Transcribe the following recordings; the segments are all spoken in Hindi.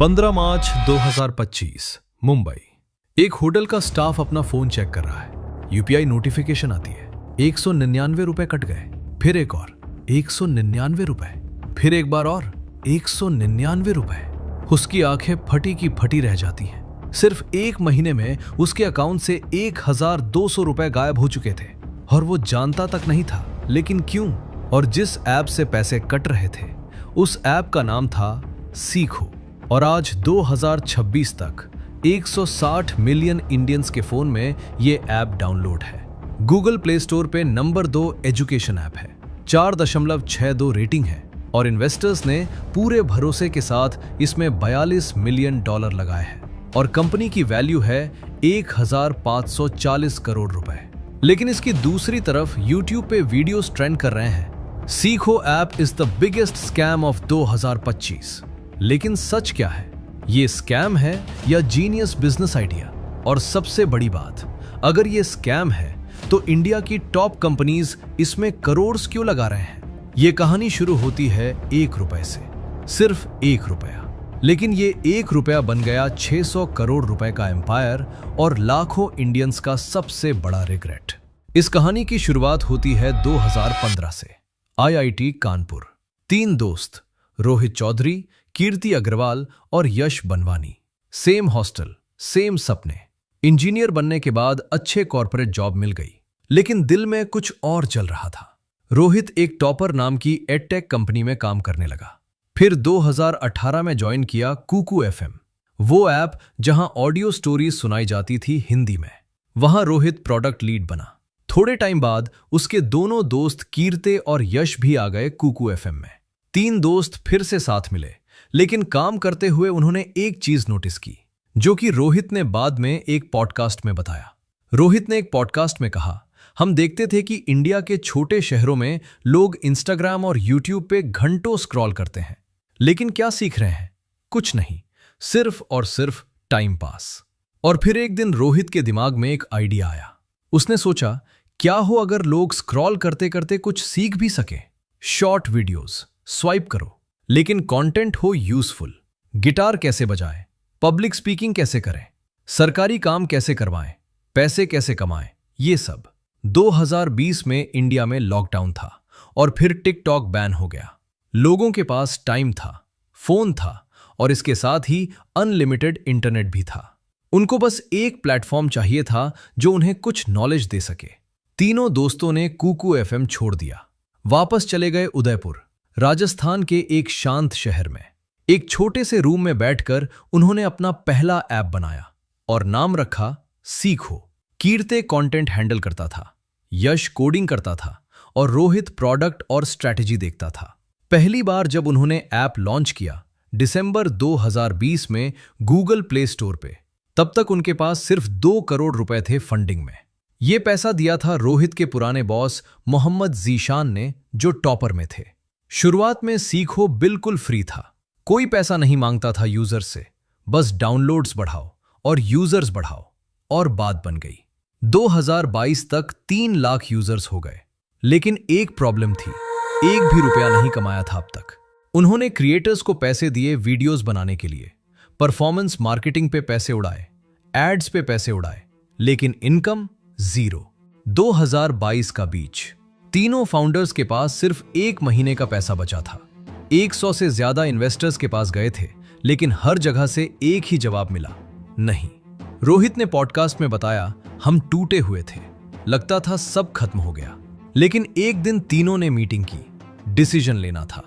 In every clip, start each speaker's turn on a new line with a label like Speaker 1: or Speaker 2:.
Speaker 1: 15 मार्च 2025 मुंबई। एक होटल का स्टाफ अपना फोन चेक कर रहा है। यूपीआई नोटिफिकेशन आती है। 199 रुपए कट गए। फिर एक और 199 रुपए, फिर एक बार और 199 रुपए। उसकी आंखें फटी की फटी रह जाती हैं। सिर्फ एक महीने में उसके अकाउंट से 1200 रुपए गायब हो चुके थे और वो जानता तक नहीं था लेकिन क्यों। और जिस ऐप से पैसे कट रहे थे उस ऐप का नाम था सीखो। और आज 2026 तक 160 मिलियन इंडियंस के फोन में ये ऐप डाउनलोड है। गूगल प्ले स्टोर पे नंबर 2 एजुकेशन ऐप है। 4.62 रेटिंग है और इन्वेस्टर्स ने पूरे भरोसे के साथ इसमें $42 मिलियन लगाए हैं और कंपनी की वैल्यू है 1540 करोड़ रुपए। लेकिन इसकी दूसरी तरफ यूट्यूब पे वीडियोस ट्रेंड कर रहे हैं। सीखो app is the biggest scam of 2025। लेकिन सच क्या है? ये स्कैम है या जीनियस बिजनेस आइडिया? और सबसे बड़ी बात, अगर ये स्कैम है तो इंडिया की टॉप कंपनीज इसमें करोड़ क्यों लगा रहे हैं? ये कहानी शुरू होती है 1 रुपए से, सिर्फ 1 रुपया। लेकिन ये 1 रुपया बन गया 600 करोड़ रुपए का एम्पायर और लाखों इंडियंस का सबसे बड़ा रिग्रेट। इस कहानी की शुरुआत होती है 2015 से। आईआईटी कानपुर। 3 दोस्त, रोहित चौधरी, कीर्ति अग्रवाल और यश बनवानी। सेम हॉस्टल, सेम सपने। इंजीनियर बनने के बाद अच्छे कॉर्पोरेट जॉब मिल गई, लेकिन दिल में कुछ और चल रहा था। रोहित एक टॉपर नाम की एडटेक कंपनी में काम करने लगा। फिर 2018 में ज्वाइन किया कुकू एफएम, वो ऐप जहां ऑडियो स्टोरीज सुनाई जाती थी हिंदी में। वहां रोहित प्रोडक्ट लीड बना। थोड़े टाइम बाद उसके दोनों दोस्त कीर्ति और यश भी आ गए कुकू एफएम में। 3 दोस्त फिर से साथ मिले, लेकिन काम करते हुए उन्होंने एक चीज नोटिस की, जो कि रोहित ने बाद में एक पॉडकास्ट में बताया। रोहित ने एक पॉडकास्ट में कहा, हम देखते थे कि इंडिया के छोटे शहरों में लोग इंस्टाग्राम और यूट्यूब पे घंटों स्क्रॉल करते हैं, लेकिन क्या सीख रहे हैं? कुछ नहीं, सिर्फ और सिर्फ टाइम पास। और फिर एक दिन रोहित के दिमाग में एक आइडिया आया। उसने सोचा, क्या हो अगर लोग स्क्रॉल करते करते कुछ सीख भी सके? शॉर्ट वीडियोस, स्वाइप करो, लेकिन कंटेंट हो यूजफुल। गिटार कैसे बजाएं, पब्लिक स्पीकिंग कैसे करें, सरकारी काम कैसे करवाएं, पैसे कैसे कमाएं, ये सब। 2020 में इंडिया में लॉकडाउन था और फिर टिकटॉक बैन हो गया। लोगों के पास टाइम था, फोन था और इसके साथ ही अनलिमिटेड इंटरनेट भी था। उनको बस एक प्लेटफॉर्म चाहिए था जो उन्हें कुछ नॉलेज दे सके। तीनों दोस्तों ने कुकू एफएम छोड़ दिया। वापस चले गए उदयपुर, राजस्थान के एक शांत शहर में। एक छोटे से रूम में बैठकर उन्होंने अपना पहला ऐप बनाया और नाम रखा सीखो। कीर्ति कंटेंट हैंडल करता था, यश कोडिंग करता था और रोहित प्रोडक्ट और स्ट्रैटेजी देखता था। पहली बार जब उन्होंने ऐप लॉन्च किया दिसंबर 2020 में गूगल प्ले स्टोर पे, तब तक उनके पास सिर्फ 2 करोड़ रुपए थे फंडिंग में। ये पैसा दिया था रोहित के पुराने बॉस मोहम्मद जीशान ने, जो टॉपर में थे। शुरुआत में सीखो बिल्कुल फ्री था, कोई पैसा नहीं मांगता था यूजर से, बस डाउनलोड्स बढ़ाओ और यूजर्स बढ़ाओ। और बात बन गई। 2022 तक 3 लाख यूजर्स हो गए। लेकिन एक प्रॉब्लम थी, एक भी रुपया नहीं कमाया था अब तक। उन्होंने क्रिएटर्स को पैसे दिए वीडियोस बनाने के लिए, परफॉर्मेंस मार्केटिंग पे पैसे उड़ाए, एड्स पे पैसे उड़ाए, लेकिन इनकम 0। 2022 का बीच। तीनों फाउंडर्स के पास सिर्फ 1 महीने का पैसा बचा था। 100 से ज्यादा इन्वेस्टर्स के पास गए थे, लेकिन हर जगह से एक ही जवाब मिला, नहीं। रोहित ने पॉडकास्ट में बताया, हम टूटे हुए थे, लगता था सब खत्म हो गया। लेकिन एक दिन तीनों ने मीटिंग की। डिसीजन लेना था,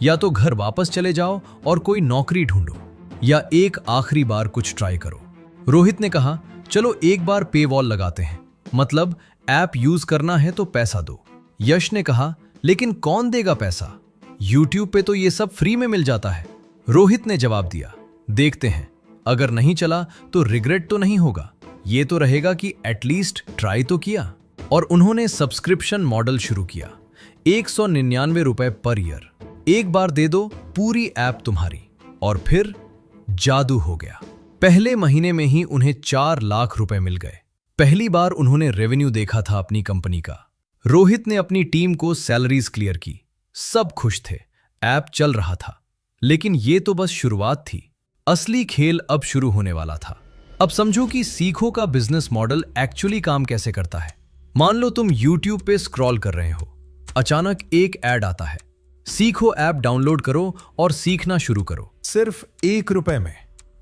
Speaker 1: या तो घर वापस चले जाओ और कोई नौकरी ढूंढो, या एक आखिरी बार कुछ ट्राई करो। रोहित ने कहा, चलो एक बार पे वॉल लगाते हैं, मतलब ऐप यूज करना है तो पैसा दो। यश ने कहा, लेकिन कौन देगा पैसा? यूट्यूब पे तो ये सब फ्री में मिल जाता है। रोहित ने जवाब दिया, देखते हैं, अगर नहीं चला तो रिग्रेट तो नहीं होगा, ये तो रहेगा कि एटलीस्ट ट्राई तो किया। और उन्होंने सब्सक्रिप्शन मॉडल शुरू किया। 199 रुपए पर ईयर, एक बार दे दो, पूरी ऐप तुम्हारी। और फिर जादू हो गया। पहले महीने में ही उन्हें 4 लाख रुपए मिल गए। पहली बार उन्होंने रेवेन्यू देखा था अपनी कंपनी का। रोहित ने अपनी टीम को सैलरीज क्लियर की, सब खुश थे, ऐप चल रहा था। लेकिन ये तो बस शुरुआत थी। असली खेल अब शुरू होने वाला था। अब समझो कि सीखो का बिजनेस मॉडल एक्चुअली काम कैसे करता है। मान लो तुम YouTube पे स्क्रॉल कर रहे हो, अचानक एक ऐड आता है, सीखो ऐप डाउनलोड करो और सीखना शुरू करो सिर्फ ₹1 में।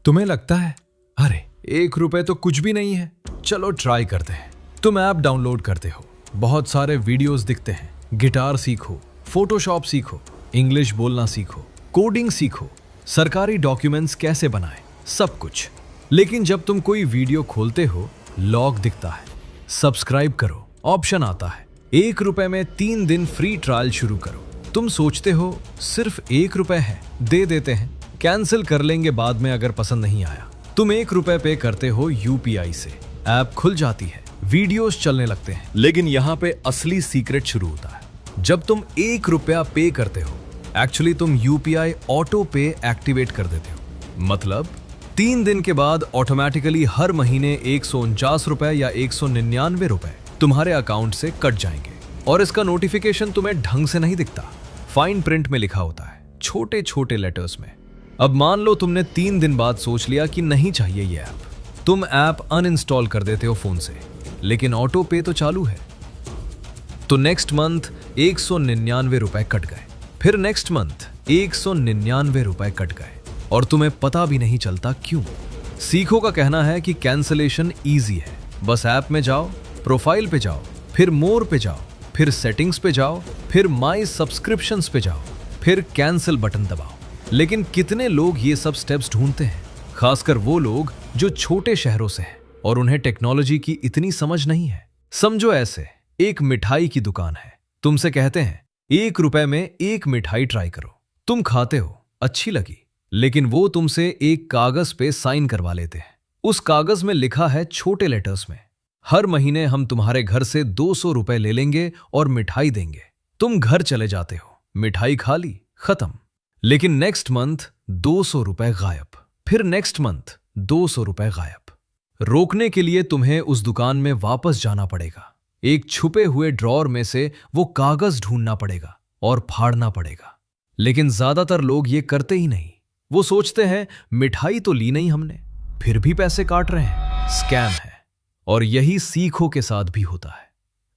Speaker 1: तुम्हें लगता है अरे ₹1 तो कुछ भी नहीं है, चलो ट्राई करते हैं। तुम ऐप डाउनलोड करते हो, बहुत सारे वीडियोस दिखते हैं, गिटार सीखो, फोटोशॉप सीखो, इंग्लिश बोलना सीखो, कोडिंग सीखो, सरकारी डॉक्यूमेंट्स कैसे बनाएं, सब कुछ। लेकिन जब तुम कोई वीडियो खोलते हो, लॉक दिखता है, सब्सक्राइब करो ऑप्शन आता है, ₹1 में 3 दिन फ्री ट्रायल शुरू करो। तुम सोचते हो सिर्फ ₹1 है, दे देते हैं, कैंसिल कर लेंगे बाद में अगर पसंद नहीं आया। तुम ₹1 पे करते हो UPI से, ऐप खुल जाती है, वीडियोस चलने लगते हैं। लेकिन यहाँ पे असली सीक्रेट शुरू होता है। जब तुम ₹1 पे करते हो, एक्चुअली तुम UPI ऑटो पे एक्टिवेट कर देते हो। मतलब 3 दिन के बाद ऑटोमेटिकली हर महीने ₹149 या ₹199 तुम्हारे अकाउंट से कट जाएंगे। और इसका नोटिफिकेशन तुम्हें ढंग से नहीं दिखता, फाइन प्रिंट में लिखा होता है, छोटे छोटे लेटर्स में। अब मान लो तुमने 3 दिन बाद सोच लिया कि नहीं चाहिए ये ऐप, तुम ऐप अनइंस्टॉल कर देते हो फोन से, लेकिन ऑटो पे तो चालू है। तो नेक्स्ट मंथ ₹199 कट गए, फिर नेक्स्ट मंथ ₹199 कट गए और तुम्हें पता भी नहीं चलता क्यों। सीखो का कहना है कि कैंसलेशन इजी है, बस ऐप में जाओ, प्रोफाइल पे जाओ, फिर मोर पे जाओ, फिर सेटिंग्स पे जाओ, फिर माई सब्सक्रिप्शंस पे जाओ, फिर कैंसिल बटन दबाओ। लेकिन कितने लोग ये सब स्टेप्स ढूंढते हैं, खासकर वो लोग जो छोटे शहरों से हैं और उन्हें टेक्नोलॉजी की इतनी समझ नहीं है। समझो ऐसे एक मिठाई की दुकान है, तुमसे कहते हैं ₹1 में एक मिठाई ट्राई करो। तुम खाते हो, अच्छी लगी, लेकिन वो तुमसे एक कागज पे साइन करवा लेते हैं। उस कागज में लिखा है छोटे लेटर्स में, हर महीने हम तुम्हारे घर से ₹200 ले लेंगे और मिठाई देंगे। तुम घर चले जाते हो, मिठाई खा ली, खत्म। लेकिन नेक्स्ट मंथ ₹200 गायब, फिर नेक्स्ट मंथ ₹200 गायब। रोकने के लिए तुम्हें उस दुकान में वापस जाना पड़ेगा, एक छुपे हुए ड्रॉर में से वो कागज ढूंढना पड़ेगा और फाड़ना पड़ेगा। लेकिन ज्यादातर लोग ये करते ही नहीं। वो सोचते हैं मिठाई तो ली नहीं हमने, फिर भी पैसे काट रहे हैं, स्कैम है। और यही सीखो के साथ भी होता है।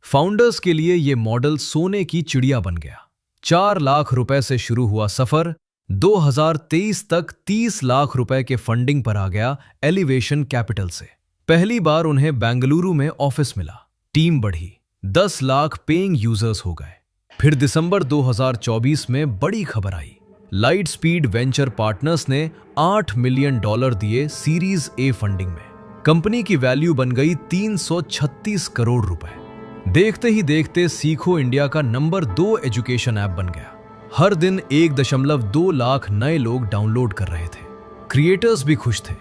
Speaker 1: फाउंडर्स के लिए ये मॉडल सोने की चिड़िया बन गया। ₹4 लाख से शुरू हुआ सफर 2023 तक ₹30 लाख के फंडिंग पर आ गया एलिवेशन कैपिटल से। पहली बार उन्हें बेंगलुरु में ऑफिस मिला, टीम बढ़ी, 10 लाख पेइंग यूजर्स हो गए। फिर दिसंबर 2024 में बड़ी खबर आई, लाइट स्पीड वेंचर पार्टनर्स ने $8 मिलियन दिए सीरीज ए फंडिंग में। कंपनी की वैल्यू बन गई ₹336 करोड़। देखते ही देखते सीखो इंडिया का नंबर 2 एजुकेशन ऐप बन गया। हर दिन 1.2 लाख नए लोग डाउनलोड कर रहे थे। क्रिएटर्स भी खुश थे।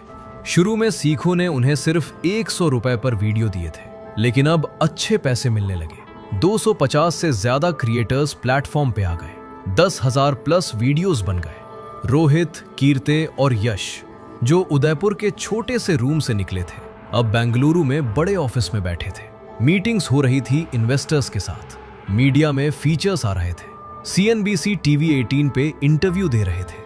Speaker 1: शुरू में सीखो ने उन्हें सिर्फ ₹100 पर वीडियो दिए थे, लेकिन अब अच्छे पैसे मिलने लगे। 250 से ज्यादा क्रिएटर्स प्लेटफॉर्म पे आ गए, 10,000 प्लस वीडियोस बन गए। रोहित, कीर्ते और यश, जो उदयपुर के छोटे से रूम से निकले थे, अब बेंगलुरु में बड़े ऑफिस में बैठे थे। मीटिंग्स हो रही थी इन्वेस्टर्स के साथ, मीडिया में फीचर्स आ रहे थे, CNBC TV 18 पे इंटरव्यू दे रहे थे।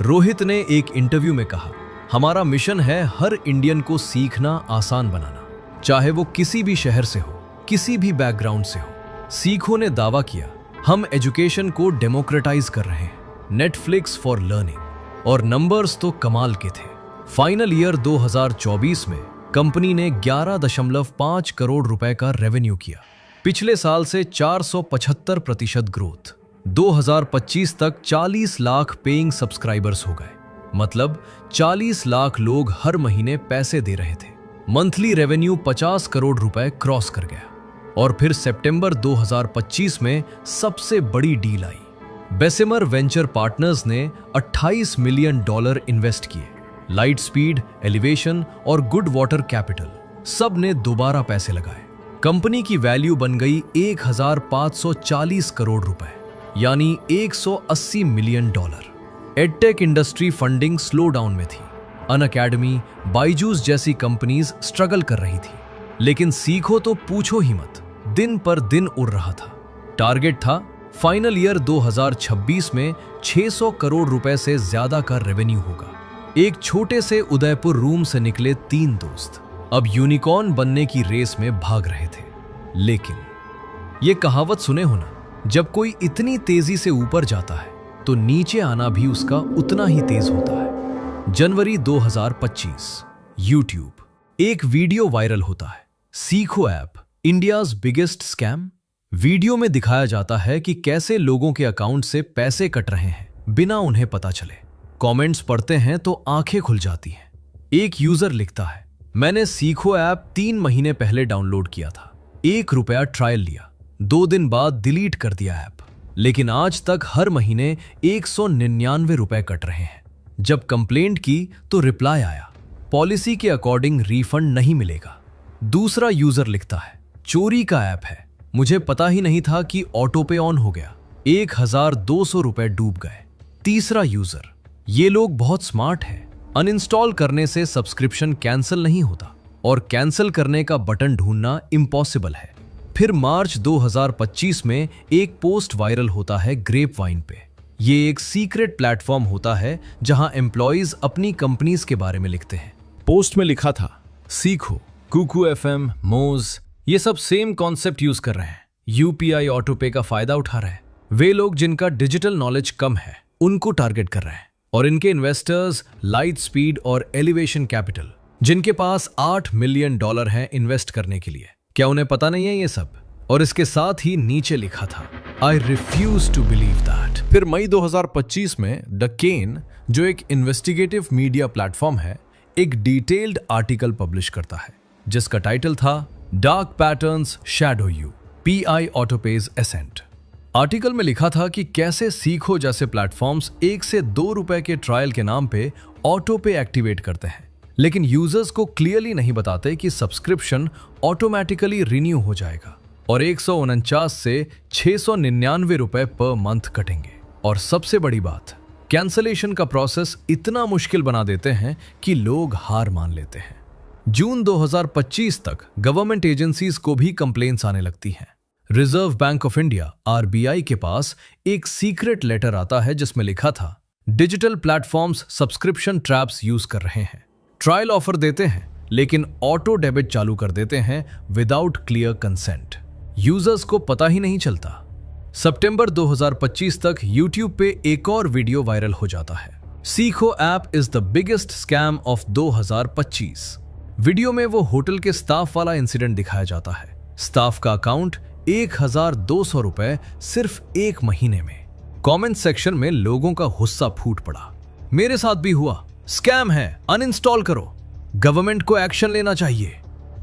Speaker 1: रोहित ने एक इंटरव्यू में कहा, हमारा मिशन है हर इंडियन को सीखना आसान बनाना, चाहे वो किसी भी शहर से हो, किसी भी बैकग्राउंड से हो। सीखो ने दावा किया, हम एजुकेशन को डेमोक्रेटाइज कर रहे हैं, नेटफ्लिक्स फॉर लर्निंग। और नंबर्स तो कमाल के थे। फाइनल ईयर 2024 में कंपनी ने 11.5 करोड़ का रेवेन्यू किया, पिछले साल से 475% ग्रोथ। 2025 तक 40 लाख पेइंग सब्सक्राइबर्स हो गए, मतलब 40 लाख लोग हर महीने पैसे दे रहे थे। मंथली रेवेन्यू 50 करोड़ क्रॉस कर गया। और फिर सितंबर 2025 में सबसे बड़ी deal I. Bessemer venture partners ने $28 मिलियन इन्वेस्ट किए। लाइट स्पीड, एलिवेशन और गुड वाटर कैपिटल सब ने दोबारा पैसे लगाए। कंपनी की वैल्यू बन गई $1,540 करोड़, यानी $180 million. Edtech industry funding slow down में थी। अनअकैडमी, बायजूस जैसी कंपनीज स्ट्रगल कर रही थी, लेकिन सीखो तो पूछो ही मत, दिन पर दिन उड़ रहा था। टारगेट था फाइनल ईयर 2026 में $600 करोड़ से ज्यादा का रेवेन्यू होगा। एक छोटे से उदयपुर रूम से निकले 3 दोस्त अब यूनिकॉर्न बनने की रेस में भाग रहे थे। लेकिन ये कहावत सुने हो ना, जब कोई इतनी तेजी से ऊपर जाता है तो नीचे आना भी उसका उतना ही तेज होता है। जनवरी 2025, यूट्यूब एक वीडियो वायरल होता है, सीखो app India's biggest scam. Video में दिखाया जाता है कि कैसे लोगों के अकाउंट से पैसे कट रहे हैं बिना उन्हें पता चले। कमेंट्स पढ़ते हैं तो आंखें खुल जाती हैं। एक यूजर लिखता है, मैंने सीखो ऐप 3 महीने पहले डाउनलोड किया था, ₹1 ट्रायल लिया, 2 दिन बाद डिलीट कर दिया ऐप, लेकिन आज तक हर महीने ₹199 कट रहे हैं। जब कंप्लेंट की तो रिप्लाई आया, पॉलिसी के अकॉर्डिंग रिफंड नहीं मिलेगा। दूसरा यूजर लिखता है, चोरी का ऐप है, मुझे पता ही नहीं था कि ऑटो पे ऑन हो गया, ₹1200 डूब गए। तीसरा यूजर, ये लोग बहुत स्मार्ट हैं, अनइंस्टॉल करने से सब्सक्रिप्शन कैंसिल नहीं होता और कैंसिल करने का बटन ढूंढना इम्पॉसिबल है। फिर मार्च 2025 में एक पोस्ट वायरल होता है ग्रेपवाइन पे। ये एक सीक्रेट प्लेटफॉर्म होता है जहां एम्प्लॉइज अपनी कंपनीज के बारे में लिखते हैं। पोस्ट में लिखा था, सीखो, कुकू FM, मोज ये सब सेम कॉन्सेप्ट यूज कर रहे हैं, UPI ऑटो पे का फायदा उठा रहे हैं। वे लोग जिनका डिजिटल नॉलेज कम है उनको टारगेट कर रहे हैं, और इनके इन्वेस्टर्स लाइट स्पीड और एलिवेशन कैपिटल, जिनके पास $8 मिलियन हैं इन्वेस्ट करने के लिए। क्या उन्हें पता नहीं है ये सब? और इसके साथ ही नीचे लिखा था, I refuse to believe that. फिर मई 2025 में द केन, जो एक इन्वेस्टिगेटिव मीडिया प्लेटफॉर्म है, एक डिटेल्ड आर्टिकल पब्लिश करता है जिसका टाइटल था dark patterns shadow U, PI autopay's ascent. Article में लिखा था कि कैसे सीखो जैसे प्लेटफॉर्म्स $1 से $2 के ट्रायल के नाम पे ऑटो पे एक्टिवेट करते हैं, लेकिन यूजर्स को क्लियरली नहीं बताते कि सब्सक्रिप्शन ऑटोमेटिकली रिन्यू हो जाएगा और 149 से ₹699 पर मंथ कटेंगे। और सबसे बड़ी बात, कैंसलेशन का प्रोसेस इतना मुश्किल बना देते हैं कि लोग हार मान लेते हैं। जून 2025 तक गवर्नमेंट एजेंसीज को भी कंप्लेंट्स आने लगती हैं। Reserve bank of India RBI के पास एक सीक्रेट लेटर आता है जिसमें लिखा था, digital platforms subscription traps use कर रहे हैं, ट्रायल ऑफर देते हैं लेकिन ऑटो डेबिट चालू कर देते हैं विदाउट क्लियर कंसेंट। यूजर्स को पता ही नहीं चलता। सितंबर 2025 तक यूट्यूब पे एक और वीडियो वायरल हो जाता है, सीखो app is the biggest scam of 2025। Video में वो होटल के स्टाफ वाला इंसिडेंट दिखाया जाता है। स्टाफ का अकाउंट ₹1,200 सिर्फ 1 महीने में। कमेंट सेक्शन में लोगों का गुस्सा फूट पड़ा, मेरे साथ भी हुआ, स्कैम है, अनइंस्टॉल करो, गवर्नमेंट को एक्शन लेना चाहिए।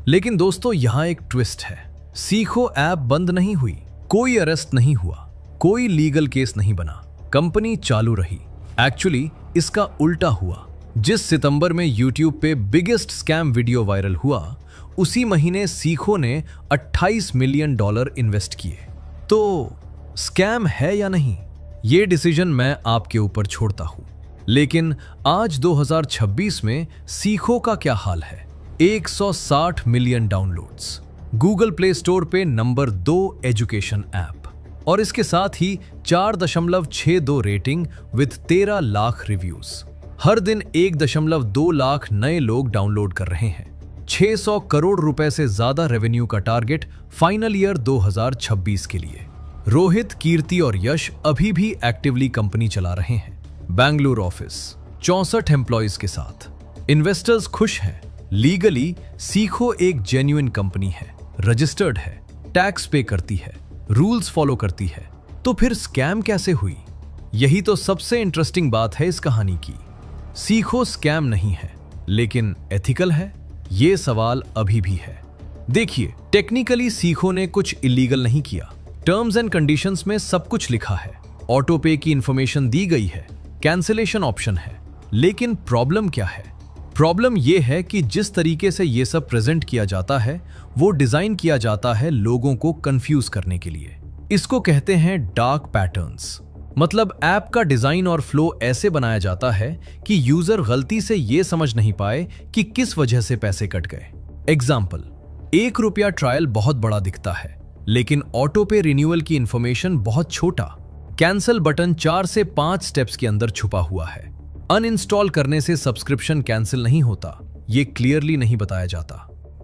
Speaker 1: लेकिन दोस्तों यहां एक ट्विस्ट है, सीखो ऐप बंद नहीं हुई, कोई अरेस्ट नहीं हुआ, कोई लीगल केस नहीं बना, कंपनी चालू रही। एक्चुअली इसका उल्टा हुआ। जिस सितंबर में यूट्यूब पे बिगेस्ट स्कैम वीडियो वायरल हुआ, उसी महीने सीखो ने $28 मिलियन इन्वेस्ट किए। तो स्कैम है या नहीं, ये डिसीजन मैं आपके ऊपर छोड़ता हूं। लेकिन आज 2026 में सीखो का क्या हाल है? 160 million downloads, Google play store पे नंबर 2 एजुकेशन ऐप, और इसके साथ ही 4.62 रेटिंग विद 13 लाख रिव्यूज। हर दिन 1.2 लाख नए लोग डाउनलोड कर रहे हैं। 600 करोड़ रुपए से ज्यादा रेवेन्यू का टारगेट फाइनल ईयर 2026 के लिए। रोहित, कीर्ति और यश अभी भी एक्टिवली कंपनी चला रहे हैं। बेंगलुरु ऑफिस 64 एम्प्लॉइज के साथ। इन्वेस्टर्स खुश हैं। लीगली सीखो एक जेन्युइन कंपनी है, रजिस्टर्ड है, टैक्स पे करती है, रूल्स फॉलो करती है। तो फिर स्कैम कैसे हुई? यही तो सबसे इंटरेस्टिंग बात है इस कहानी की। सीखो स्कैम नहीं है, लेकिन एथिकल है? ये सवाल अभी भी है। देखिए, टेक्निकली सीखो ने कुछ इलीगल नहीं किया। टर्म्स एंड कंडीशंस में सब कुछ लिखा है, ऑटो पे की इंफॉर्मेशन दी गई है, कैंसिलेशन ऑप्शन है। लेकिन प्रॉब्लम क्या है? प्रॉब्लम यह है कि जिस तरीके से ये सब प्रेजेंट किया जाता है वो डिजाइन किया जाता है लोगों को कंफ्यूज करने के लिए। इसको कहते हैं डार्क पैटर्न्स। मतलब ऐप का डिजाइन और फ्लो ऐसे बनाया जाता है कि यूजर गलती से ये समझ नहीं पाए कि किस वजह से पैसे कट गए। एग्जाम्पल, ₹1 ट्रायल बहुत बड़ा दिखता है, लेकिन ऑटो पे रिन्यूअल की इंफॉर्मेशन बहुत छोटा। कैंसिल बटन 4 से 5 स्टेप्स के अंदर छुपा हुआ है। अनइंस्टॉल करने से सब्सक्रिप्शन कैंसिल नहीं होता, ये क्लियरली नहीं बताया जाता।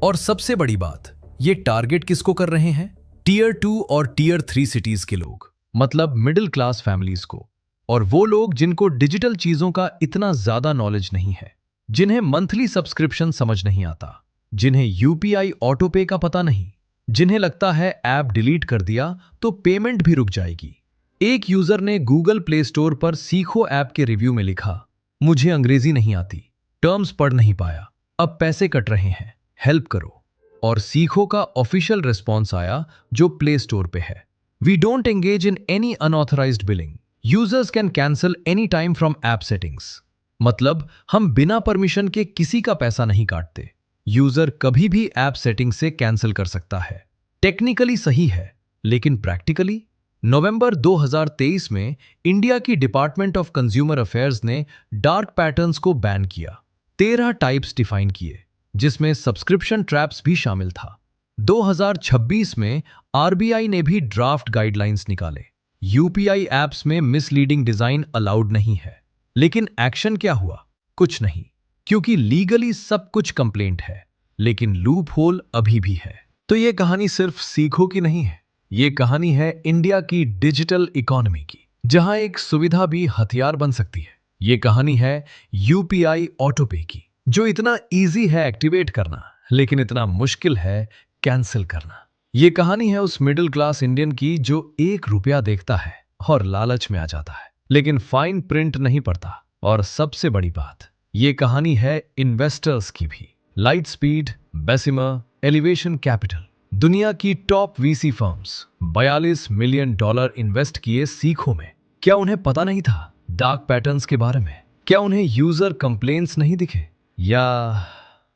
Speaker 1: और सबसे बड़ी बात, ये टारगेट किसको कर रहे हैं? टीयर 2 और टीयर 3 सिटीज के लोग, मतलब मिडिल क्लास फैमिलीज को। और वो लोग जिनको डिजिटल चीजों का इतना ज्यादा नॉलेज नहीं है, जिन्हें मंथली सब्सक्रिप्शन समझ नहीं आता, जिन्हें यूपीआई ऑटो पे का पता नहीं, जिन्हें लगता है ऐप डिलीट कर दिया तो पेमेंट भी रुक जाएगी। एक यूजर ने गूगल प्ले स्टोर पर सीखो ऐप के रिव्यू में लिखा, मुझे अंग्रेजी नहीं आती, टर्म्स पढ़ नहीं पाया, अब पैसे कट रहे हैं, हेल्प करो। और सीखो का ऑफिशियल रिस्पॉन्स आया जो प्ले स्टोर पे है, we don't engage in any unauthorised billing, users can cancel any time from app settings. मतलब हम बिना परमिशन के किसी का पैसा नहीं काटते, यूजर कभी भी ऐप सेटिंग से कैंसिल कर सकता है। टेक्निकली सही है, लेकिन प्रैक्टिकली? नवंबर 2023 में इंडिया की डिपार्टमेंट ऑफ कंज्यूमर अफेयर्स ने डार्क पैटर्न्स को बैन किया, 13 टाइप्स डिफाइन किए, जिसमें सब्सक्रिप्शन ट्रैप्स भी शामिल था। 2026 में आरबीआई ने भी ड्राफ्ट गाइडलाइंस निकाले, यूपीआई ऐप्स में मिसलीडिंग डिजाइन अलाउड नहीं है। लेकिन एक्शन क्या हुआ? कुछ नहीं, क्योंकि लीगली सब कुछ कंप्लेंट है, लेकिन लूप होल अभी भी है। तो ये कहानी सिर्फ सीखो की नहीं है, ये कहानी है इंडिया की डिजिटल इकोनॉमी की, जहां एक सुविधा भी हथियार बन सकती है। ये कहानी है यूपीआई ऑटो पे की, जो इतना इजी है एक्टिवेट करना, लेकिन इतना मुश्किल है कैंसिल करना। ये कहानी है उस मिडिल क्लास इंडियन की जो 1 रुपया देखता है और लालच में आ जाता है, लेकिन फाइन प्रिंट नहीं पड़ता। और सबसे बड़ी बात, ये कहानी है इन्वेस्टर्स की भी। Light speed, Bessemer, elevation capital, दुनिया की top VC firms, $42 million invest किए सीखो में। क्या उन्हें पता नहीं था डार्क पैटर्न्स के बारे में? क्या उन्हें यूजर कंप्लेंट्स नहीं दिखे, या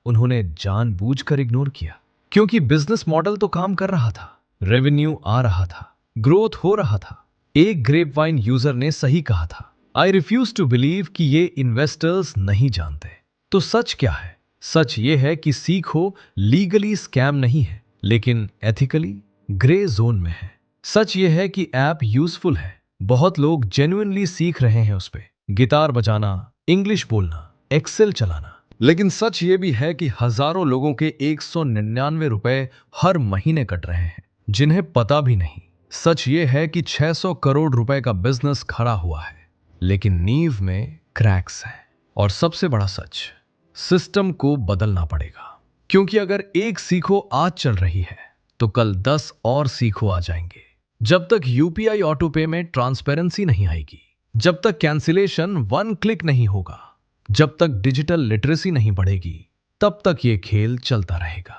Speaker 1: उन्होंने जानबूझकर इग्नोर किया? क्योंकि बिजनेस मॉडल तो काम कर रहा था, रेवेन्यू आ रहा था, ग्रोथ हो रहा था। एक ग्रेपवाइन यूजर ने सही कहा था, आई रिफ्यूज टू बिलीव कि ये इन्वेस्टर्स नहीं जानते। तो सच क्या है? सच ये है कि सीखो लीगली स्कैम नहीं है, लेकिन एथिकली ग्रे जोन में है। सच ये है कि ऐप यूजफुल है, बहुत लोग जेन्युइनली सीख रहे हैं उस पे, गिटार बजाना, इंग्लिश बोलना, एक्सेल चलाना। लेकिन सच ये भी है कि हजारों लोगों के 199 रुपए हर महीने कट रहे हैं, जिन्हें पता भी नहीं। सच ये है कि 600 करोड़ रुपए का बिजनेस खड़ा हुआ है, लेकिन नींव में क्रैक्स हैं। और सबसे बड़ा सच, सिस्टम को बदलना पड़ेगा, क्योंकि अगर एक सीखो आज चल रही है तो कल 10 और सीखो आ जाएंगे। जब तक यूपीआई ऑटो पे में ट्रांसपेरेंसी नहीं आएगी, जब तक कैंसिलेशन 1 क्लिक नहीं होगा, जब तक डिजिटल लिटरेसी नहीं बढ़ेगी, तब तक ये खेल चलता रहेगा।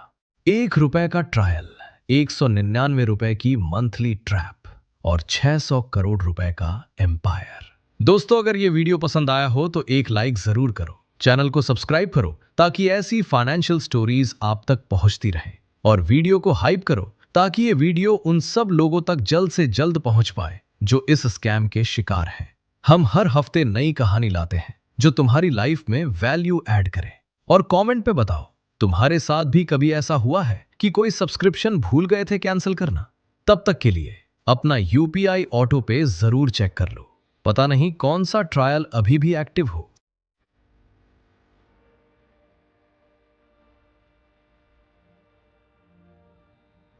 Speaker 1: 1 रुपए का ट्रायल, 199 रुपए की मंथली ट्रैप और 600 करोड़ रुपए का एम्पायर। दोस्तों, अगर ये वीडियो पसंद आया हो तो एक लाइक जरूर करो, चैनल को सब्सक्राइब करो ताकि ऐसी फाइनेंशियल स्टोरीज आप तक पहुंचती रहे, और वीडियो को हाइप करो ताकि ये वीडियो उन सब लोगों तक जल्द से जल्द पहुंच पाए जो इस स्कैम के शिकार हैं। हम हर हफ्ते नई कहानी लाते हैं जो तुम्हारी लाइफ में वैल्यू ऐड करे। और कमेंट पे बताओ, तुम्हारे साथ भी कभी ऐसा हुआ है कि कोई सब्सक्रिप्शन भूल गए थे कैंसिल करना? तब तक के लिए अपना यूपीआई ऑटो पे जरूर चेक कर लो, पता नहीं कौन सा ट्रायल अभी भी एक्टिव हो।